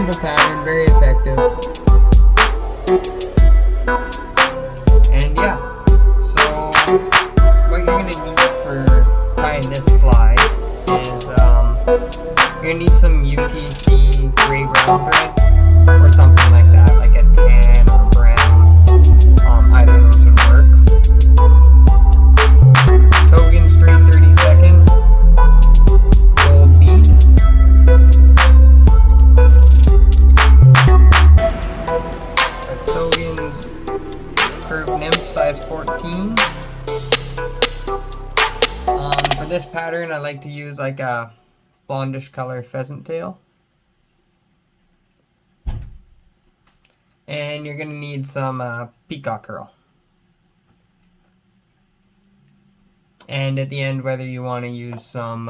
simple pattern, very effective. And yeah, so what you're going to need for tying this fly is you're going to need some UTC gray brown thread or something like that, like a tan or brown. Either of those would work. Tokens 3/32 gold bead. A Tokens curved nymph size 14. For this pattern, I like to use like a blondish color pheasant tail. And you're going to need some peacock curl. And at the end, whether you want to use some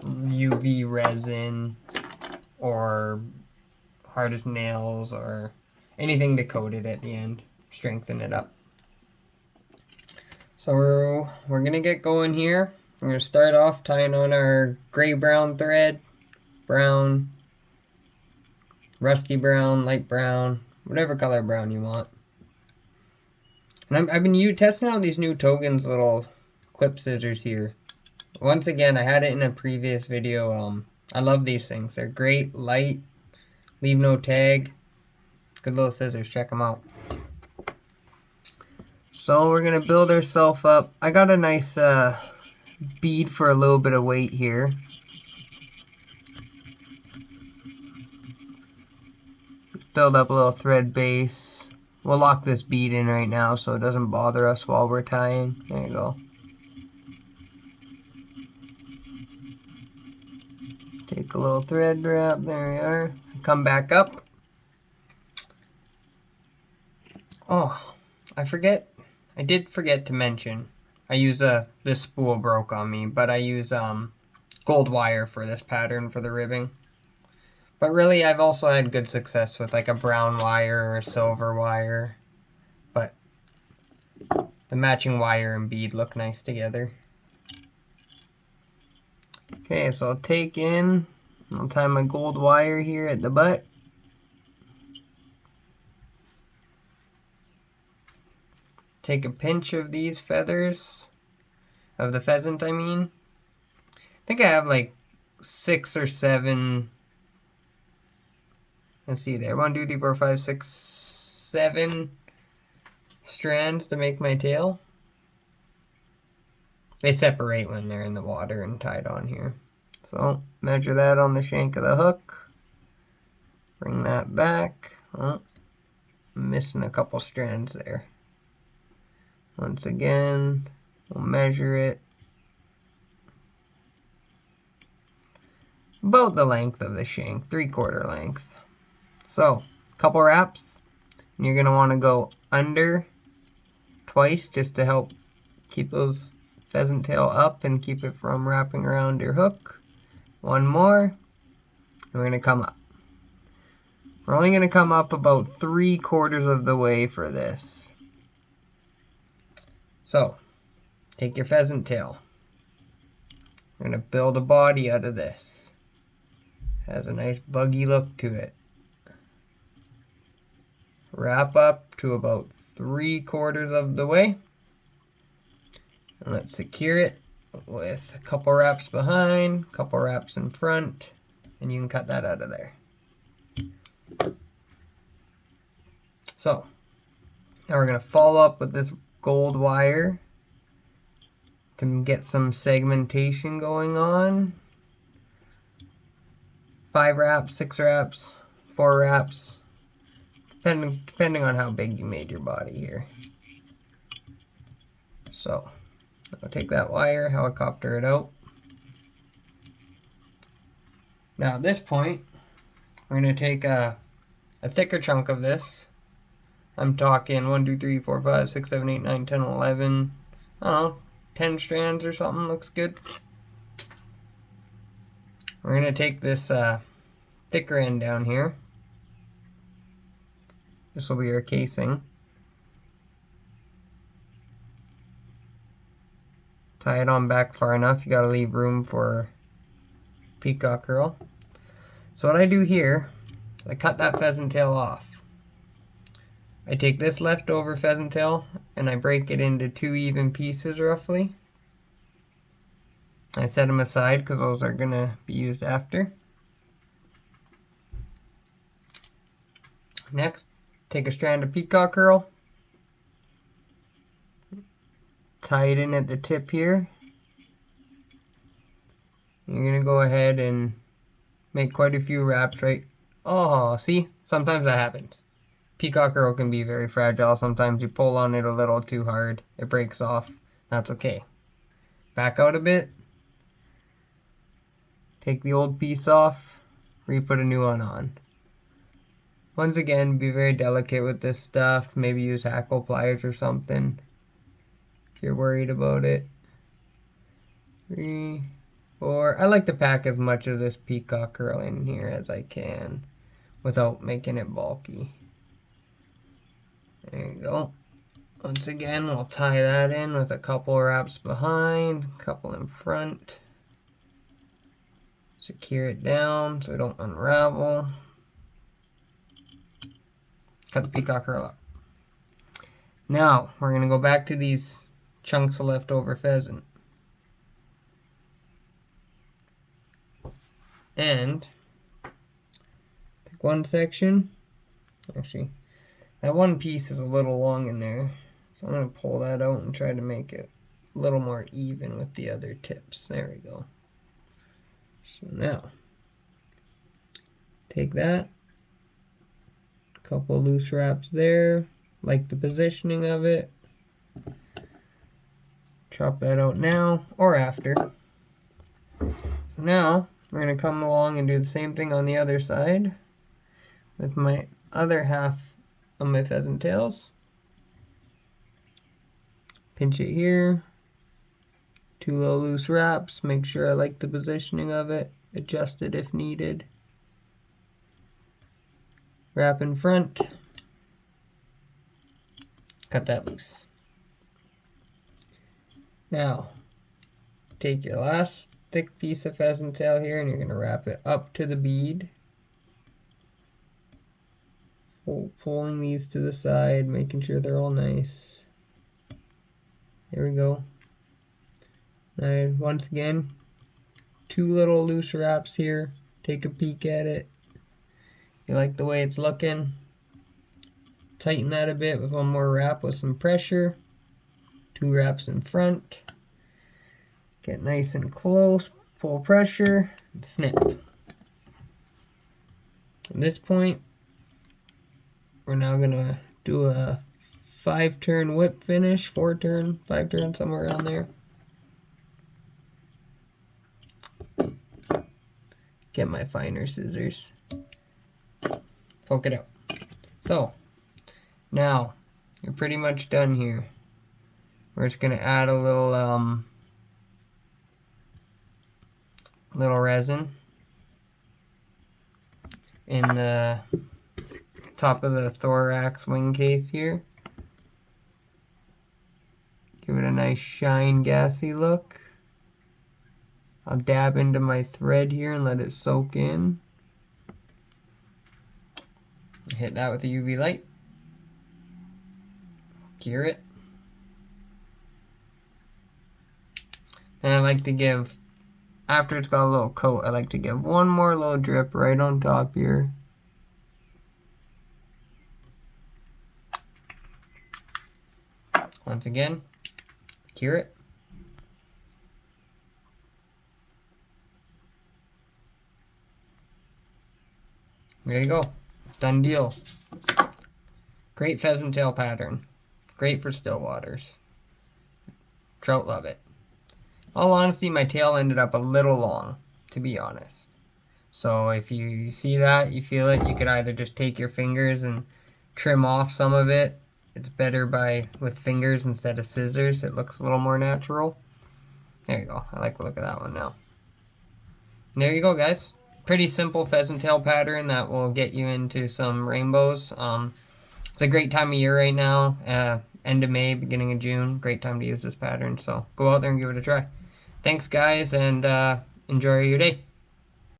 UV resin or hard as nails or anything to coat it at the end, strengthen it up. So we're going to get going here. We're going to start off tying on our gray-brown thread, brown, rusty brown, light brown, whatever color brown you want. And I've been testing out these new Tokens little clip scissors here. Once again, I had it in a previous video. I love these things. They're great, light, leave no tag. Good little scissors. Check them out. So we're going to build ourselves up. I got a nice bead for a little bit of weight here. Build up a little thread base. We'll lock this bead in right now so it doesn't bother us while we're tying. There you go. Take a little thread wrap. There we are. Come back up. Oh, I did forget to mention. I use this spool broke on me, but I use gold wire for this pattern for the ribbing. But really, I've also had good success with like a brown wire or a silver wire. But the matching wire and bead look nice together. Okay, so I'll tie my gold wire here at the butt. Take a pinch of these feathers, of the pheasant I mean. I think I have like 6 or 7. Let's see there. 1, 2, 3, 4, 5, 6, 7 strands to make my tail. They separate when they're in the water and tied on here. So measure that on the shank of the hook. Bring that back. Oh, I'm missing a couple strands there. Once again, we'll measure it. About the length of the shank, 3/4 length. So, couple wraps, and you're going to want to go under twice just to help keep those pheasant tail up and keep it from wrapping around your hook. One more, and we're going to come up. We're only going to come up about 3/4 of the way for this. So, take your pheasant tail. We're going to build a body out of this. Has a nice buggy look to it. Wrap up to about 3/4 of the way. And let's secure it with a couple wraps behind, a couple wraps in front, and you can cut that out of there. So, now we're going to follow up with this gold wire to get some segmentation going on. 5 wraps, 6 wraps, 4 wraps, depending on how big you made your body here. So, I'll take that wire, helicopter it out. Now at this point, we're going to take a thicker chunk of this. I'm talking 1, 2, 3, 4, 5, 6, 7, 8, 9, 10, 11, I don't know, 10 strands or something looks good. We're going to take this thicker end down here. This will be our casing. Tie it on back far enough. You got to leave room for peacock curl. So what I do here, I cut that pheasant tail off. I take this leftover pheasant tail and I break it into 2 even pieces roughly. I set them aside because those are going to be used after. Next, take a strand of peacock curl, tie it in at the tip here. You're going to go ahead and make quite a few wraps, right? Oh, see? Sometimes that happens. Peacock curl can be very fragile. Sometimes you pull on it a little too hard. It breaks off. That's okay. Back out a bit. Take the old piece off. Re-put a new one on. Once again, be very delicate with this stuff. Maybe use hackle pliers or something if you're worried about it. 3, 4. I like to pack as much of this peacock curl in here as I can without making it bulky. There you go. Once again, we'll tie that in with a couple wraps behind, a couple in front. Secure it down so it don't unravel. Cut the peacock curl up. Now, we're going to go back to these chunks of leftover pheasant. And pick one section. Actually, that one piece is a little long in there. So I'm going to pull that out and try to make it a little more even with the other tips. There we go. So now, take that. Couple loose wraps there. Like the positioning of it. Chop that out now or after. So now, we're going to come along and do the same thing on the other side with my other half of my pheasant tails. Pinch it here. 2 little loose wraps. Make sure I like the positioning of it. Adjust it if needed. Wrap in front. Cut that loose. Now, take your last thick piece of pheasant tail here and you're going to wrap it up to the bead. Pulling these to the side, making sure they're all nice. There we go. Now, once again, 2 little loose wraps here. Take a peek at it. You like the way it's looking? Tighten that a bit with one more wrap with some pressure. 2 wraps in front. Get nice and close. Pull pressure and snip. At this point, we're now going to do a 5-turn whip finish. 4-turn, 5-turn, somewhere around there. Get my finer scissors. Poke it out. So, now, you're pretty much done here. We're just going to add a little resin in the top of the thorax wing case here. Give it a nice shine, gassy look. I'll dab into my thread here and let it soak in. Hit that with a UV light. Cure it. And I like to give, after it's got a little coat, I like to give one more little drip right on top here. Once again, cure it. There you go. Done deal. Great pheasant tail pattern. Great for still waters. Trout love it. All honesty, my tail ended up a little long, to be honest. So if you see that, you feel it, you could either just take your fingers and trim off some of it. It's better with fingers instead of scissors. It looks a little more natural. There you go. I like the look of that one now. And there you go, guys. Pretty simple pheasant tail pattern that will get you into some rainbows. It's a great time of year right now. End of May, beginning of June. Great time to use this pattern. So go out there and give it a try. Thanks, guys, and enjoy your day.